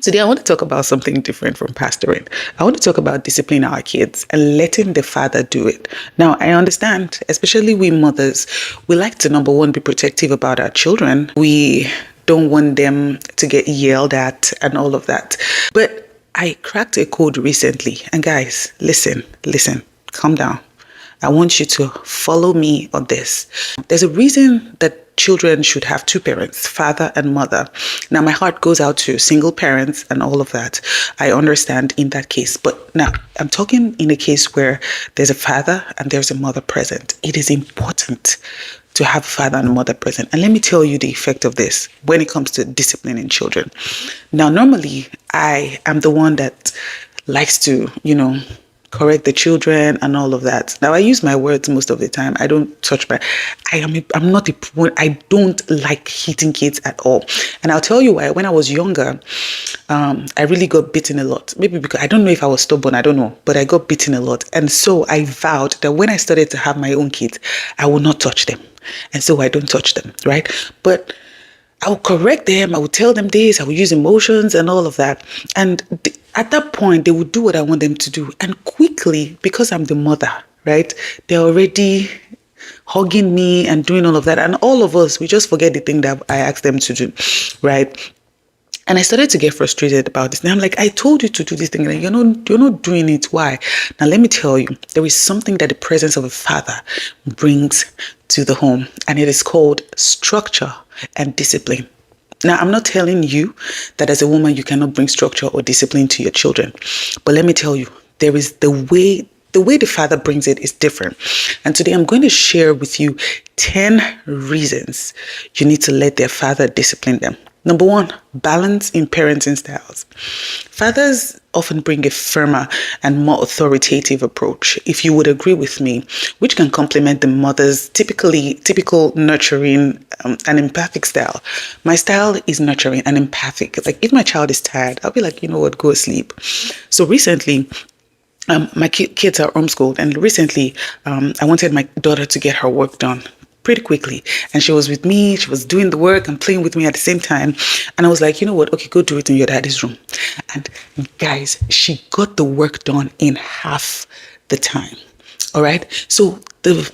Today, I want to talk about something different from pastoring. I want to talk about disciplining our kids and letting the father do it. Now, I understand, especially we mothers, we like to, number one, be protective about our children. We don't want them to get yelled at and all of that. But I cracked a code recently. And guys, listen, calm down. I want you to follow me on this. There's a reason that children should have two parents, father and mother. Now, my heart goes out to single parents and all of that. I understand in that case. But now, I'm talking in a case where there's a father and there's a mother present. It is important to have a father and a mother present. And let me tell you the effect of this when it comes to disciplining children. Now, normally, I am the one that likes to, correct the children and all of that. Now, I use my words most of the time. I don't touch I'm not I don't like hitting kids at all. And I'll tell you why. When I was younger, I really got beaten a lot. Maybe because I don't know if I was stubborn, I don't know, but I got beaten a lot. And so I vowed that when I started to have my own kids, I will not touch them. And so I don't touch them, right? But I will correct them. I will tell them this. I will use emotions and all of that. And at that point, they will do what I want them to do. And quickly, because I'm the mother, right? They're already hugging me and doing all of that. And all of us, we just forget the thing that I asked them to do, right? And I started to get frustrated about this. And I'm like, I told you to do this thing. And you're not doing it. Why? Now, let me tell you, there is something that the presence of a father brings to the home. And it is called structure and discipline. Now, I'm not telling you that as a woman, you cannot bring structure or discipline to your children. But let me tell you, there is the way the father brings it is different. And today I'm going to share with you 10 reasons you need to let their father discipline them. Number one, balance in parenting styles. Fathers often bring a firmer and more authoritative approach, if you would agree with me, which can complement the mother's typical nurturing and empathic style. My style is nurturing and empathic. Like if my child is tired, I'll be like, you know what, go sleep. So recently, my kids are homeschooled, and recently I wanted my daughter to get her work done pretty quickly. And she was with me, she was doing the work and playing with me at the same time. And I was like, you know what? Okay, go do it in your daddy's room. And guys, she got the work done in half the time. All right. So the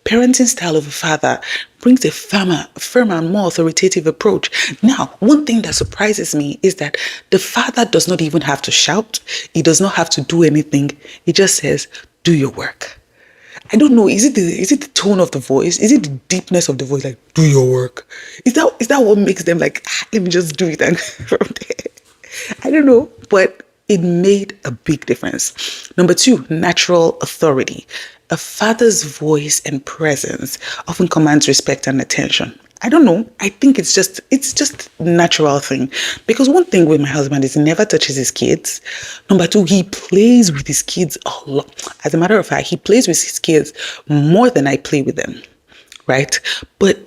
parenting style of a father brings a firmer and more authoritative approach. Now, one thing that surprises me is that the father does not even have to shout. He does not have to do anything. He just says, do your work. I don't know. Is it the tone of the voice? Is it the deepness of the voice? Like, do your work. Is that what makes them like, let me just do it? And from there, I don't know, but it made a big difference. Number two, natural authority. A father's voice and presence often commands respect and attention. I don't know. I think it's just a natural thing. Because one thing with my husband is he never touches his kids. Number two, he plays with his kids a lot. As a matter of fact, he plays with his kids more than I play with them, right? But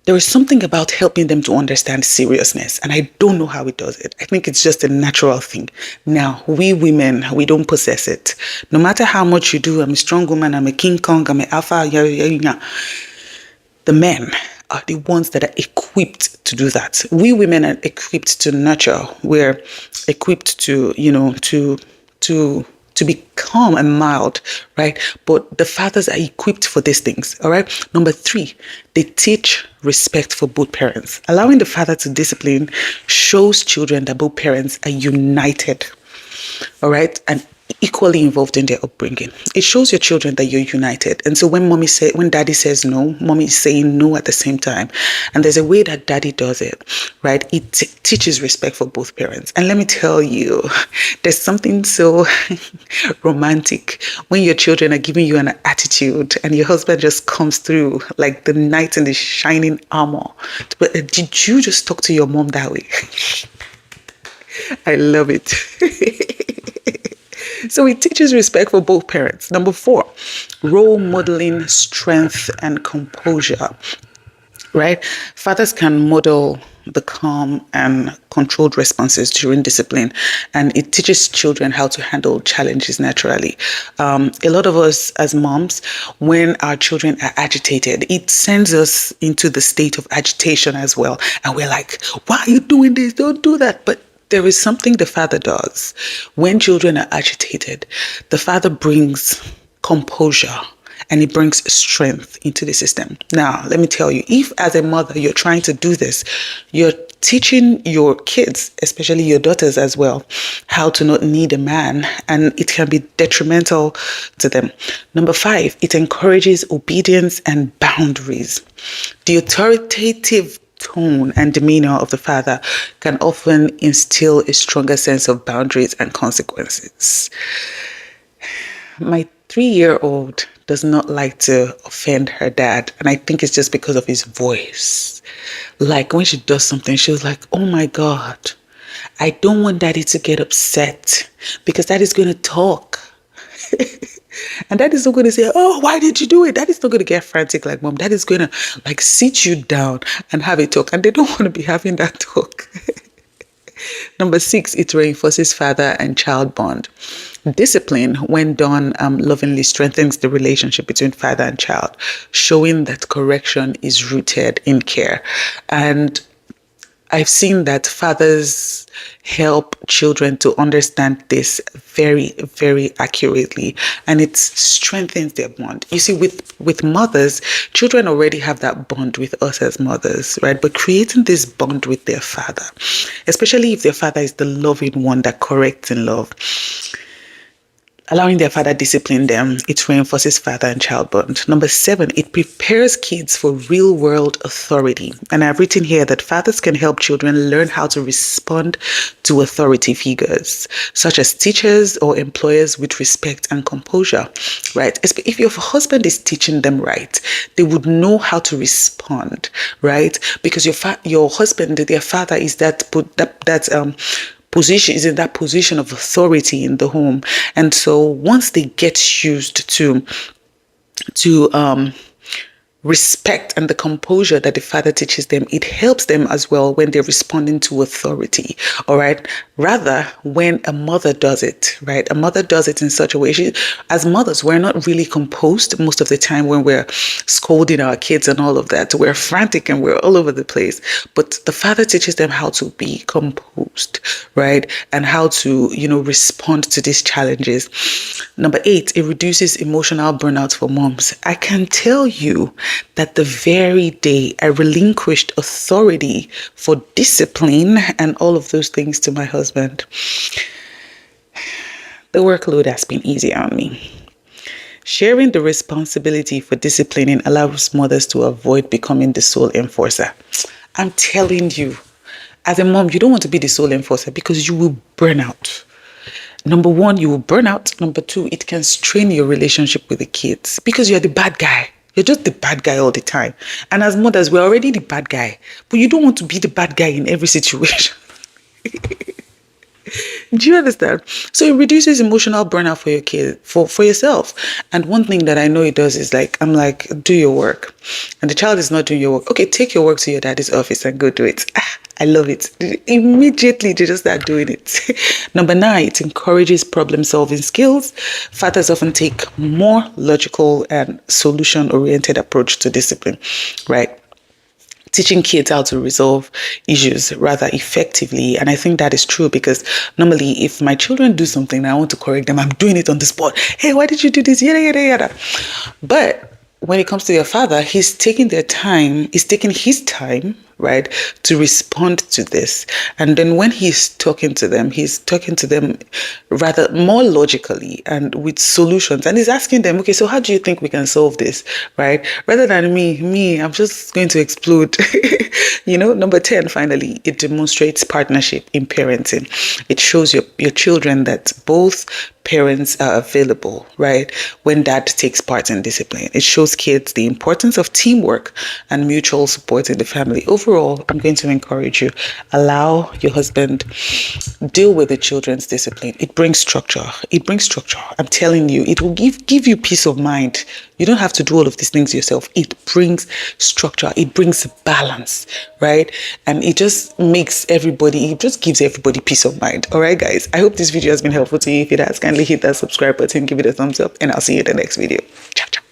there is something about helping them to understand seriousness, and I don't know how he does it. I think it's just a natural thing. Now, we women, we don't possess it. No matter how much you do, I'm a strong woman, I'm a King Kong, I'm an alpha, the men are the ones that are equipped to do that. We women are equipped to nurture. We're equipped to be calm and mild, right? But the fathers are equipped for these things, all right? Number three, they teach respect for both parents. Allowing the father to discipline shows children that both parents are united, all right? And equally involved in their upbringing. It shows your children that you're united. And so when daddy says no, mommy is saying no at the same time. And there's a way that daddy does it, right? It teaches respect for both parents. And let me tell you, there's something so romantic when your children are giving you an attitude and your husband just comes through like the knight in the shining armor. But did you just talk to your mom that way? I love it. So it teaches respect for both parents. Number four, role modeling strength and composure, right? Fathers can model the calm and controlled responses during discipline, and it teaches children how to handle challenges naturally. A lot of us as moms, when our children are agitated, it sends us into the state of agitation as well. And we're like, why are you doing this? Don't do that. But there is something the father does. When children are agitated, the father brings composure and it brings strength into the system. Now, let me tell you, if as a mother you're trying to do this, you're teaching your kids, especially your daughters as well, how to not need a man, and it can be detrimental to them. Number 5, it encourages obedience and boundaries. The authoritative tone and demeanor of the father can often instill a stronger sense of boundaries and consequences. My 3-year-old does not like to offend her dad, and I think it's just because of his voice. Like when she does something, she was like, oh my God, I don't want daddy to get upset because daddy's going to talk. And daddy's not going to say, oh, why did you do it? Daddy's not going to get frantic like mom. Daddy's going to like sit you down and have a talk. And they don't want to be having that talk. Number 6, it reinforces father and child bond. Discipline, when done lovingly, strengthens the relationship between father and child, showing that correction is rooted in care. And I've seen that fathers help children to understand this very, very accurately, and it strengthens their bond. You see, with mothers, children already have that bond with us as mothers, right? But creating this bond with their father, especially if their father is the loving one that corrects in love, allowing their father discipline them, it reinforces father and child bond. Number 7, it prepares kids for real world authority. And I've written here that fathers can help children learn how to respond to authority figures, such as teachers or employers, with respect and composure, right? If your husband is teaching them right, they would know how to respond, right? Because your husband, their father, is position is in that position of authority in the home. And so once they get used to respect and the composure that the father teaches them, it helps them as well when they're responding to authority. All right. Rather, when a mother does it, right? A mother does it in such a way. As mothers, we're not really composed most of the time when we're scolding our kids and all of that. We're frantic and we're all over the place. But the father teaches them how to be composed, right? And how to, respond to these challenges. Number 8, it reduces emotional burnout for moms. I can tell you that the very day I relinquished authority for discipline and all of those things to my husband, the workload has been easier on me. Sharing the responsibility for disciplining allows mothers to avoid becoming the sole enforcer. I'm telling you, as a mom, you don't want to be the sole enforcer because you will burn out. Number 1, you will burn out. Number 2, it can strain your relationship with the kids because you're the bad guy. You're just the bad guy all the time. And as mothers, we're already the bad guy. But you don't want to be the bad guy in every situation. Do you understand? So it reduces emotional burnout for your kid, for yourself. And one thing that I know it does is I'm like, do your work. And the child is not doing your work. Okay, take your work to your daddy's office and go do it. I love it. Immediately, they just start doing it. Number 9, it encourages problem-solving skills. Fathers often take more logical and solution-oriented approach to discipline, right? Teaching kids how to resolve issues rather effectively. And I think that is true because normally if my children do something and I want to correct them, I'm doing it on the spot. Hey, why did you do this? Yada, yada, yada. But when it comes to your father, he's taking his time, right, to respond to this. And then when he's talking to them rather more logically and with solutions. And he's asking them, okay, so how do you think we can solve this, right? Rather than me, I'm just going to explode. Number 10, finally, it demonstrates partnership in parenting. It shows your children that both parents are available, right? When dad takes part in discipline, it shows kids the importance of teamwork and mutual support in the family. Overall, I'm going to encourage you, allow your husband deal with the children's discipline. It brings structure. I'm telling you, it will give you peace of mind. You don't have to do all of these things yourself. It brings structure. It brings balance, right? And it just gives everybody peace of mind. All right, guys. I hope this video has been helpful to you. If it has, kindly hit that subscribe button, give it a thumbs up, and I'll see you in the next video. Ciao, ciao.